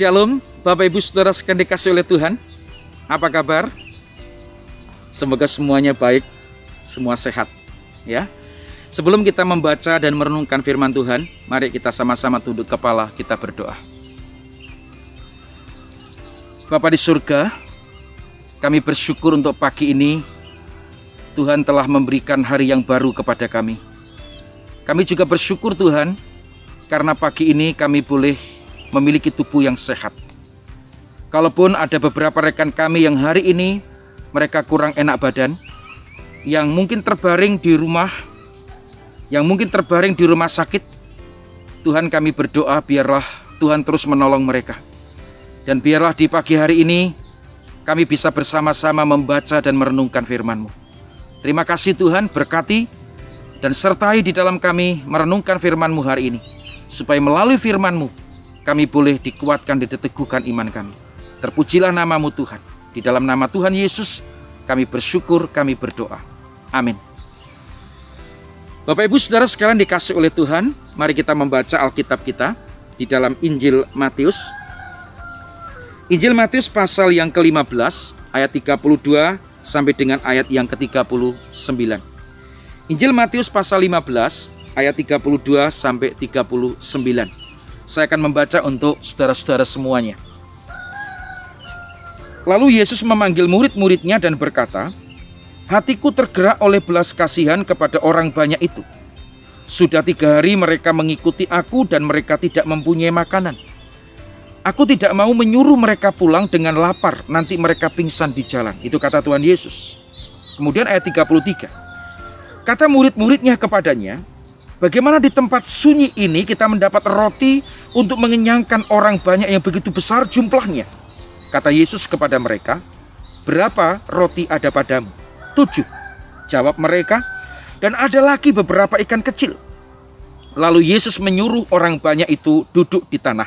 Shalom, Bapak Ibu Saudara sekalian dikasihi oleh Tuhan. Apa kabar? Semoga semuanya baik, semua sehat, ya. Sebelum kita membaca dan merenungkan firman Tuhan, mari kita sama-sama tunduk kepala, kita berdoa. Bapa di surga, kami bersyukur untuk pagi ini Tuhan telah memberikan hari yang baru kepada kami. Kami juga bersyukur Tuhan, karena pagi ini kami boleh memiliki tubuh yang sehat. Kalaupun ada beberapa rekan kami yang hari ini mereka kurang enak badan, yang mungkin terbaring di rumah, yang mungkin terbaring di rumah sakit, Tuhan kami berdoa biarlah Tuhan terus menolong mereka. Dan biarlah di pagi hari ini kami bisa bersama-sama membaca dan merenungkan firman-Mu. Terima kasih Tuhan, berkati dan sertai di dalam kami merenungkan firman-Mu hari ini, supaya melalui firman-Mu kami boleh dikuatkan dan diteguhkan iman kami. Terpujilah nama-Mu Tuhan. Di dalam nama Tuhan Yesus kami bersyukur, kami berdoa. Amin. Bapak Ibu Saudara sekalian dikasihi oleh Tuhan, mari kita membaca Alkitab kita di dalam Injil Matius. Injil Matius pasal yang ke-15 ayat 32 sampai dengan ayat yang ke-39. Injil Matius pasal 15 ayat 32 sampai 39. Saya akan membaca untuk saudara-saudara semuanya. Lalu Yesus memanggil murid-muridnya dan berkata, "Hatiku tergerak oleh belas kasihan kepada orang banyak itu. Sudah 3 hari mereka mengikuti aku dan mereka tidak mempunyai makanan. Aku tidak mau menyuruh mereka pulang dengan lapar, nanti mereka pingsan di jalan." Itu kata Tuhan Yesus. Kemudian ayat 33. Kata murid-muridnya kepadanya, "Bagaimana di tempat sunyi ini kita mendapat roti untuk mengenyangkan orang banyak yang begitu besar jumlahnya?" Kata Yesus kepada mereka, "Berapa roti ada padamu?" 7. Jawab mereka, "Dan ada lagi beberapa ikan kecil." Lalu Yesus menyuruh orang banyak itu duduk di tanah.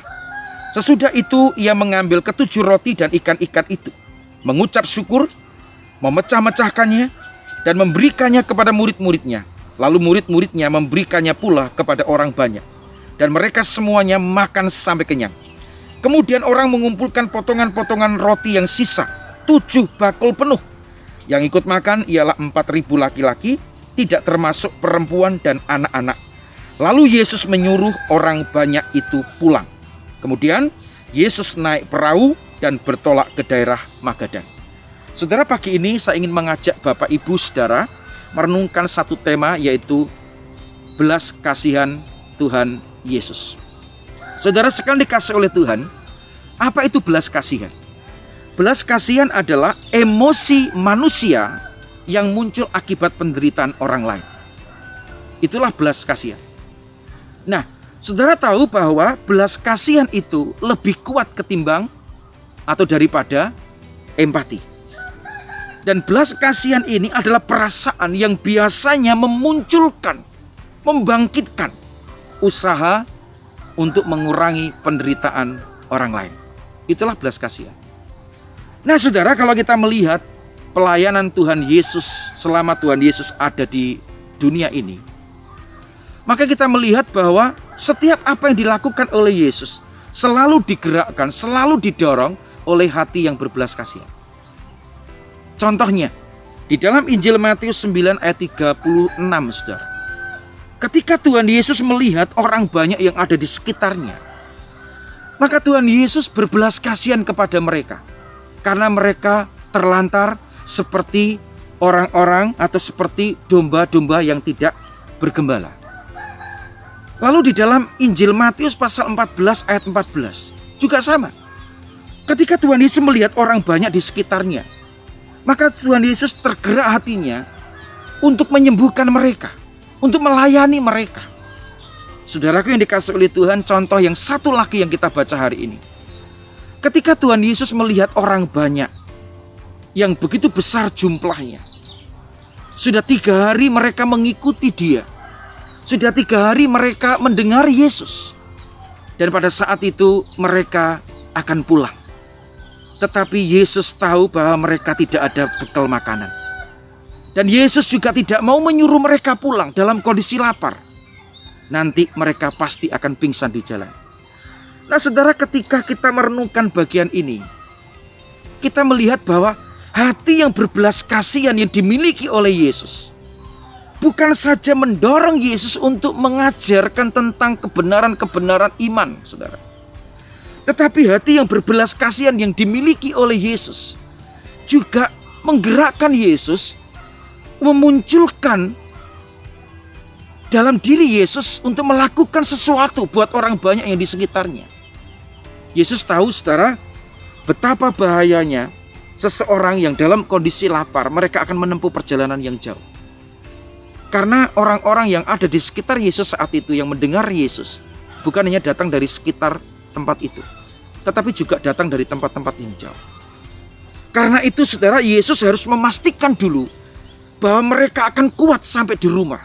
Sesudah itu ia mengambil ke-7 roti dan ikan-ikan itu, mengucap syukur, memecah-mecahkannya, dan memberikannya kepada murid-muridnya. Lalu murid-muridnya memberikannya pula kepada orang banyak. Dan mereka semuanya makan sampai kenyang. Kemudian orang mengumpulkan potongan-potongan roti yang sisa, 7 bakul penuh. Yang ikut makan ialah 4.000 laki-laki, tidak termasuk perempuan dan anak-anak. Lalu Yesus menyuruh orang banyak itu pulang. Kemudian Yesus naik perahu dan bertolak ke daerah Magadan. Saudara, pagi ini saya ingin mengajak Bapak Ibu Saudara merenungkan satu tema, yaitu belas kasihan Tuhan Yesus. Saudara sekalian dikasihi oleh Tuhan, apa itu belas kasihan? Belas kasihan adalah emosi manusia yang muncul akibat penderitaan orang lain. Itulah belas kasihan. Nah, saudara tahu bahwa belas kasihan itu lebih kuat ketimbang atau daripada empati. Dan belas kasihan ini adalah perasaan yang biasanya memunculkan, membangkitkan usaha untuk mengurangi penderitaan orang lain. Itulah belas kasihan. Nah saudara, kalau kita melihat pelayanan Tuhan Yesus selama Tuhan Yesus ada di dunia ini, maka kita melihat bahwa setiap apa yang dilakukan oleh Yesus selalu digerakkan, selalu didorong oleh hati yang berbelas kasihan. Contohnya, di dalam Injil Matius 9 ayat 36, saudara. Ketika Tuhan Yesus melihat orang banyak yang ada di sekitarnya, maka Tuhan Yesus berbelas kasihan kepada mereka. Karena mereka terlantar seperti orang-orang atau seperti domba-domba yang tidak bergembala. Lalu di dalam Injil Matius pasal 14 ayat 14 juga sama. Ketika Tuhan Yesus melihat orang banyak di sekitarnya, maka Tuhan Yesus tergerak hatinya untuk menyembuhkan mereka, untuk melayani mereka. Saudaraku yang dikasihi oleh Tuhan, contoh yang satu lagi yang kita baca hari ini. Ketika Tuhan Yesus melihat orang banyak yang begitu besar jumlahnya, sudah 3 hari mereka mengikuti Dia, sudah 3 hari mereka mendengar Yesus, dan pada saat itu mereka akan pulang. Tetapi Yesus tahu bahwa mereka tidak ada bekal makanan. Dan Yesus juga tidak mau menyuruh mereka pulang dalam kondisi lapar. Nanti mereka pasti akan pingsan di jalan. Nah saudara, ketika kita merenungkan bagian ini, kita melihat bahwa hati yang berbelas kasihan yang dimiliki oleh Yesus bukan saja mendorong Yesus untuk mengajarkan tentang kebenaran-kebenaran iman, saudara. Tetapi hati yang berbelas kasihan yang dimiliki oleh Yesus juga menggerakkan Yesus, memunculkan dalam diri Yesus untuk melakukan sesuatu buat orang banyak yang di sekitarnya. Yesus tahu, saudara, betapa bahayanya seseorang yang dalam kondisi lapar. Mereka akan menempuh perjalanan yang jauh. Karena orang-orang yang ada di sekitar Yesus saat itu yang mendengar Yesus bukan hanya datang dari sekitar tempat itu, tetapi juga datang dari tempat-tempat yang jauh. Karena itu saudara, Yesus harus memastikan dulu bahwa mereka akan kuat sampai di rumah.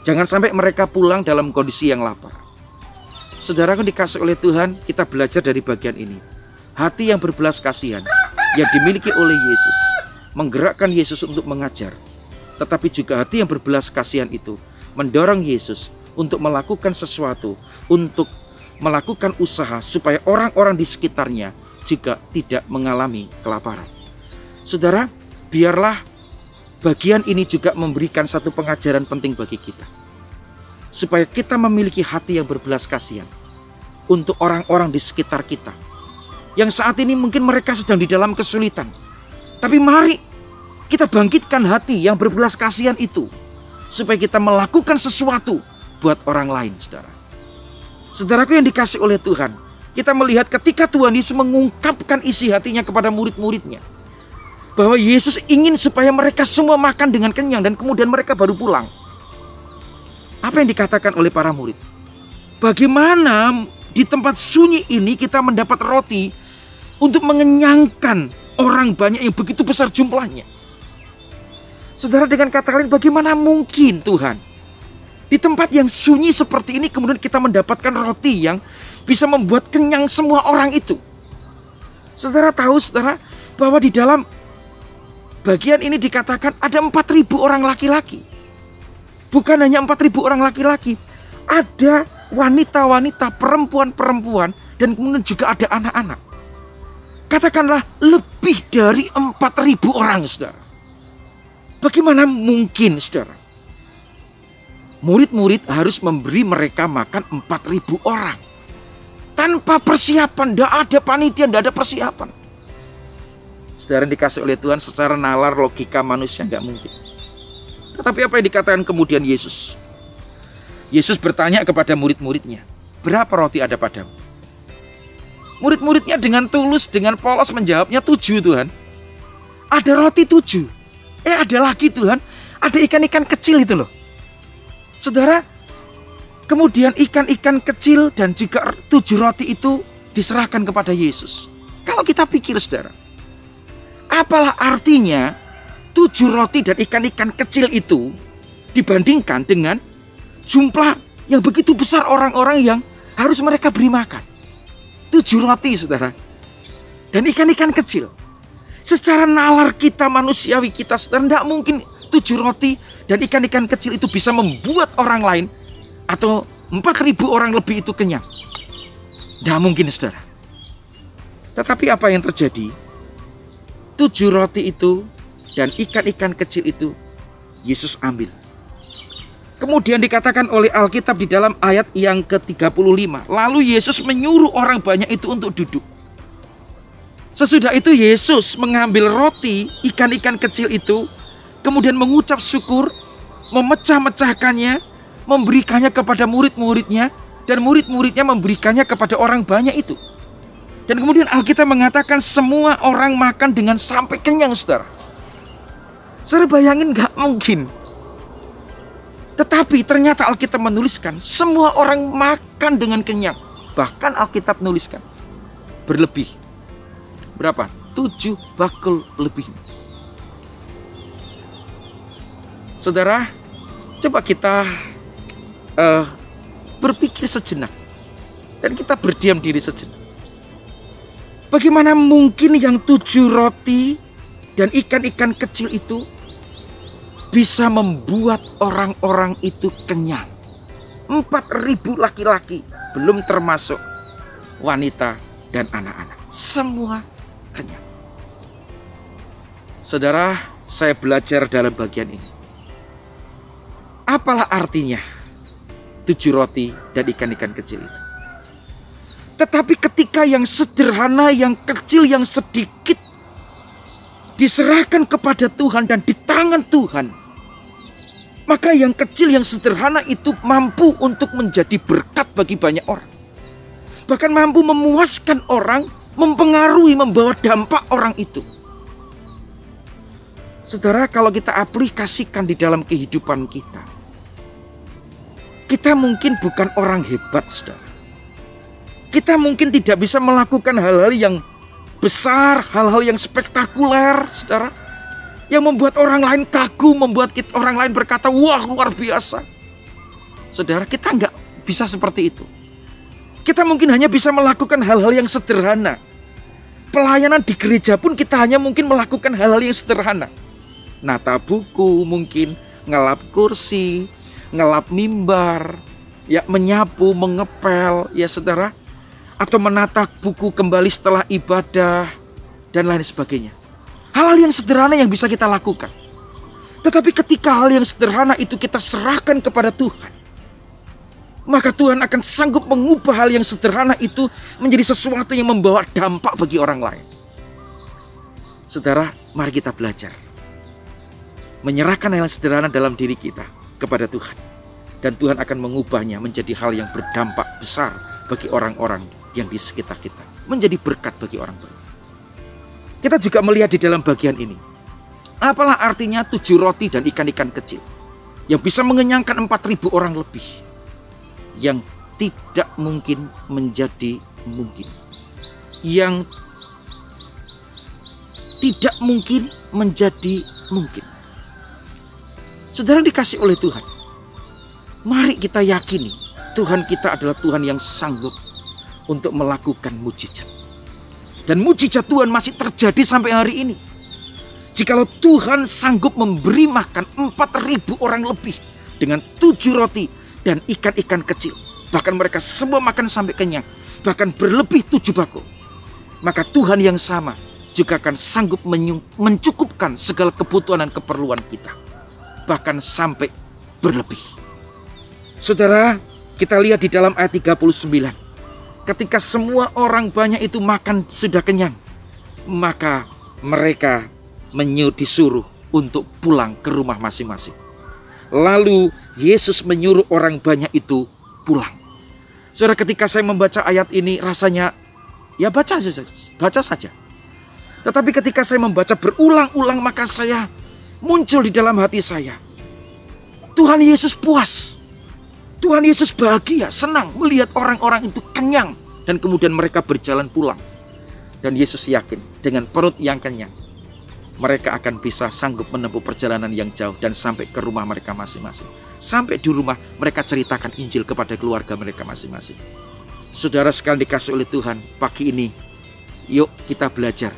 Jangan sampai mereka pulang dalam kondisi yang lapar. Saudara yang dikasih oleh Tuhan, kita belajar dari bagian ini. Hati yang berbelas kasihan yang dimiliki oleh Yesus menggerakkan Yesus untuk mengajar. Tetapi juga hati yang berbelas kasihan itu mendorong Yesus untuk melakukan sesuatu, untuk melakukan usaha supaya orang-orang di sekitarnya juga tidak mengalami kelaparan. Saudara, biarlah bagian ini juga memberikan satu pengajaran penting bagi kita, supaya kita memiliki hati yang berbelas kasihan untuk orang-orang di sekitar kita yang saat ini mungkin mereka sedang di dalam kesulitan. Tapi mari kita bangkitkan hati yang berbelas kasihan itu, supaya kita melakukan sesuatu buat orang lain, saudara. Saudaraku yang dikasih oleh Tuhan, kita melihat ketika Tuhan Yesus mengungkapkan isi hatinya kepada murid-muridnya, bahwa Yesus ingin supaya mereka semua makan dengan kenyang dan kemudian mereka baru pulang. Apa yang dikatakan oleh para murid? Bagaimana di tempat sunyi ini kita mendapat roti untuk mengenyangkan orang banyak yang begitu besar jumlahnya? Saudara, dengan kata lain, bagaimana mungkin Tuhan di tempat yang sunyi seperti ini kemudian kita mendapatkan roti yang bisa membuat kenyang semua orang itu? Saudara tahu, saudara, bahwa di dalam bagian ini dikatakan ada 4.000 orang laki-laki. Bukan hanya 4.000 orang laki-laki, ada wanita-wanita, perempuan-perempuan, dan kemudian juga ada anak-anak. Katakanlah lebih dari 4.000 orang, saudara. Bagaimana mungkin, saudara? Murid-murid harus memberi mereka makan 4.000 orang. Tanpa persiapan, tidak ada panitia, tidak ada persiapan. Saudara dikasih oleh Tuhan, secara nalar logika manusia nggak mungkin. Tetapi apa yang dikatakan kemudian Yesus? Yesus bertanya kepada murid-muridnya, berapa roti ada padamu? Murid-muridnya dengan tulus, dengan polos menjawabnya, 7 Tuhan. Ada roti 7. Ada lagi Tuhan, ada ikan-ikan kecil itu loh. Saudara, kemudian ikan-ikan kecil dan juga 7 roti itu diserahkan kepada Yesus. Kalau kita pikir, saudara, apalah artinya 7 roti dan ikan-ikan kecil itu dibandingkan dengan jumlah yang begitu besar orang-orang yang harus mereka beri makan? 7 roti, saudara, dan ikan-ikan kecil. Secara nalar kita, manusiawi kita, saudara, tidak mungkin 7 roti dan ikan-ikan kecil itu bisa membuat orang lain atau 4.000 orang lebih itu kenyang. Tidak mungkin, saudara. Tetapi apa yang terjadi? 7 roti itu dan ikan-ikan kecil itu Yesus ambil. Kemudian dikatakan oleh Alkitab di dalam ayat yang ke-35, lalu Yesus menyuruh orang banyak itu untuk duduk. Sesudah itu Yesus mengambil roti, ikan-ikan kecil itu, kemudian mengucap syukur, memecah-mecahkannya, memberikannya kepada murid-muridnya, dan murid-muridnya memberikannya kepada orang banyak itu. Dan kemudian Alkitab mengatakan semua orang makan dengan sampai kenyang, saudara. Saudara bayangin, gak mungkin. Tetapi ternyata Alkitab menuliskan semua orang makan dengan kenyang. Bahkan Alkitab menuliskan berlebih. Berapa? 7 bakul lebih. Saudara, coba kita berpikir sejenak. Dan kita berdiam diri sejenak. Bagaimana mungkin yang 7 roti dan ikan-ikan kecil itu bisa membuat orang-orang itu kenyang? 4.000 laki-laki, belum termasuk wanita, dan anak-anak. Semua kenyang. Saudara, saya belajar dalam bagian ini. Apalah artinya 7 roti dan ikan-ikan kecil itu? Tetapi ketika yang sederhana, yang kecil, yang sedikit diserahkan kepada Tuhan dan di tangan Tuhan, maka yang kecil, yang sederhana itu mampu untuk menjadi berkat bagi banyak orang. Bahkan mampu memuaskan orang, mempengaruhi, membawa dampak orang itu. Saudara, kalau kita aplikasikan di dalam kehidupan kita, kita mungkin bukan orang hebat, saudara. Kita mungkin tidak bisa melakukan hal-hal yang besar, hal-hal yang spektakuler, saudara, yang membuat orang lain kagum, membuat orang lain berkata, wah luar biasa. Saudara, kita nggak bisa seperti itu. Kita mungkin hanya bisa melakukan hal-hal yang sederhana. Pelayanan di gereja pun kita hanya mungkin melakukan hal-hal yang sederhana. Nata buku mungkin, ngelap kursi, ngelap mimbar, ya menyapu, mengepel, ya saudara, atau menata buku kembali setelah ibadah, dan lain sebagainya. Hal-hal yang sederhana yang bisa kita lakukan. Tetapi ketika hal yang sederhana itu kita serahkan kepada Tuhan, maka Tuhan akan sanggup mengubah hal yang sederhana itu menjadi sesuatu yang membawa dampak bagi orang lain. Saudara, mari kita belajar menyerahkan hal yang sederhana dalam diri kita kepada Tuhan. Dan Tuhan akan mengubahnya menjadi hal yang berdampak besar bagi orang-orang yang di sekitar kita. Menjadi berkat bagi orang lain. Kita juga melihat di dalam bagian ini, apalah artinya 7 roti dan ikan-ikan kecil yang bisa mengenyangkan 4.000 orang lebih, yang tidak mungkin menjadi mungkin, yang tidak mungkin menjadi mungkin. Saudara dikasih oleh Tuhan, mari kita yakini Tuhan kita adalah Tuhan yang sanggup untuk melakukan mujizat. Dan mujizat Tuhan masih terjadi sampai hari ini. Jikalau Tuhan sanggup memberi makan 4.000 orang lebih dengan 7 roti dan ikan-ikan kecil, bahkan mereka semua makan sampai kenyang, bahkan berlebih 7 bako, maka Tuhan yang sama juga akan sanggup mencukupkan segala kebutuhan dan keperluan kita, bahkan sampai berlebih. Saudara, kita lihat di dalam ayat 39. Ketika semua orang banyak itu makan sudah kenyang, maka mereka disuruh untuk pulang ke rumah masing-masing. Lalu Yesus menyuruh orang banyak itu pulang. Saudara, ketika saya membaca ayat ini rasanya ya baca saja. Tetapi ketika saya membaca berulang-ulang, maka saya muncul di dalam hati saya, Tuhan Yesus puas. Tuhan Yesus bahagia, senang melihat orang-orang itu kenyang dan kemudian mereka berjalan pulang. Dan Yesus yakin dengan perut yang kenyang, mereka akan bisa sanggup menempuh perjalanan yang jauh dan sampai ke rumah mereka masing-masing. Sampai di rumah mereka ceritakan Injil kepada keluarga mereka masing-masing. Saudara sekalian dikasih oleh Tuhan, pagi ini yuk kita belajar.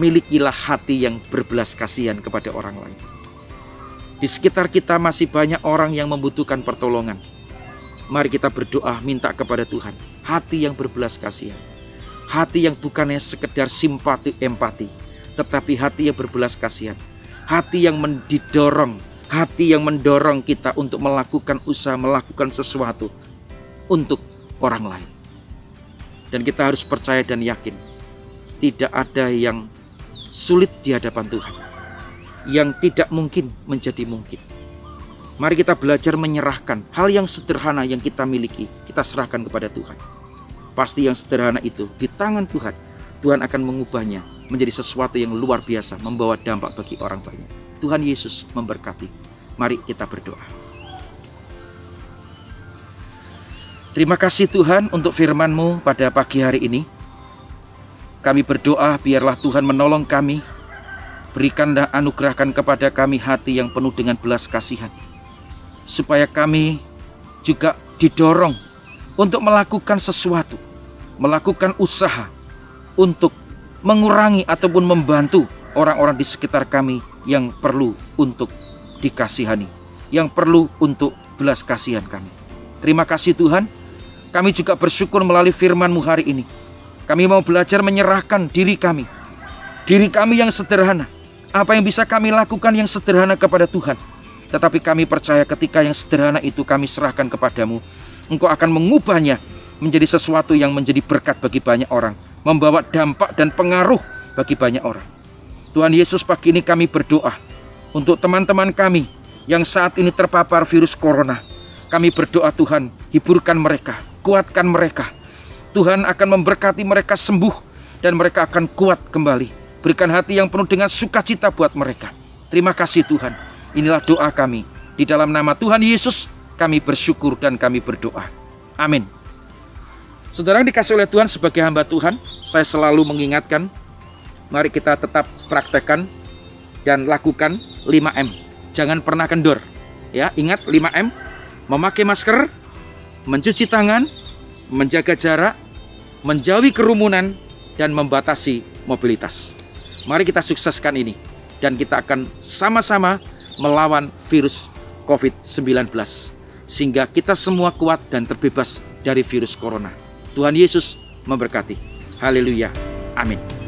Milikilah hati yang berbelas kasihan kepada orang lain. Di sekitar kita masih banyak orang yang membutuhkan pertolongan. Mari kita berdoa minta kepada Tuhan hati yang berbelas kasihan. Hati yang bukannya sekedar simpati empati, tetapi hati yang berbelas kasihan. Hati yang mendorong, hati yang mendorong kita untuk melakukan usaha, melakukan sesuatu untuk orang lain. Dan kita harus percaya dan yakin, tidak ada yang sulit di hadapan Tuhan, yang tidak mungkin menjadi mungkin. Mari kita belajar menyerahkan hal yang sederhana yang kita miliki, kita serahkan kepada Tuhan. Pasti yang sederhana itu di tangan Tuhan, Tuhan akan mengubahnya menjadi sesuatu yang luar biasa, membawa dampak bagi orang banyak. Tuhan Yesus memberkati. Mari kita berdoa. Terima kasih Tuhan untuk firman-Mu pada pagi hari ini. Kami berdoa biarlah Tuhan menolong kami, berikan dan anugerahkan kepada kami hati yang penuh dengan belas kasihan, supaya kami juga didorong untuk melakukan sesuatu, melakukan usaha untuk mengurangi ataupun membantu orang-orang di sekitar kami yang perlu untuk dikasihani, yang perlu untuk belas kasihan kami. Terima kasih Tuhan, kami juga bersyukur melalui firman-Mu hari ini. Kami mau belajar menyerahkan diri kami yang sederhana. Apa yang bisa kami lakukan yang sederhana kepada Tuhan. Tetapi kami percaya ketika yang sederhana itu kami serahkan kepadamu, Engkau akan mengubahnya menjadi sesuatu yang menjadi berkat bagi banyak orang, membawa dampak dan pengaruh bagi banyak orang. Tuhan Yesus, pagi ini kami berdoa untuk teman-teman kami yang saat ini terpapar virus corona. Kami berdoa Tuhan, hiburkan mereka, kuatkan mereka. Tuhan akan memberkati mereka sembuh dan mereka akan kuat kembali. Berikan hati yang penuh dengan sukacita buat mereka. Terima kasih Tuhan. Inilah doa kami. Di dalam nama Tuhan Yesus kami bersyukur dan kami berdoa. Amin. Saudara yang dikasih oleh Tuhan, sebagai hamba Tuhan, saya selalu mengingatkan, mari kita tetap praktekkan dan lakukan 5M. Jangan pernah kendor. Ya, ingat 5M. Memakai masker, mencuci tangan, menjaga jarak, menjauhi kerumunan, dan membatasi mobilitas. Mari kita sukseskan ini, dan kita akan sama-sama melawan virus COVID-19, sehingga kita semua kuat dan terbebas dari virus corona. Tuhan Yesus memberkati. Haleluya. Amin.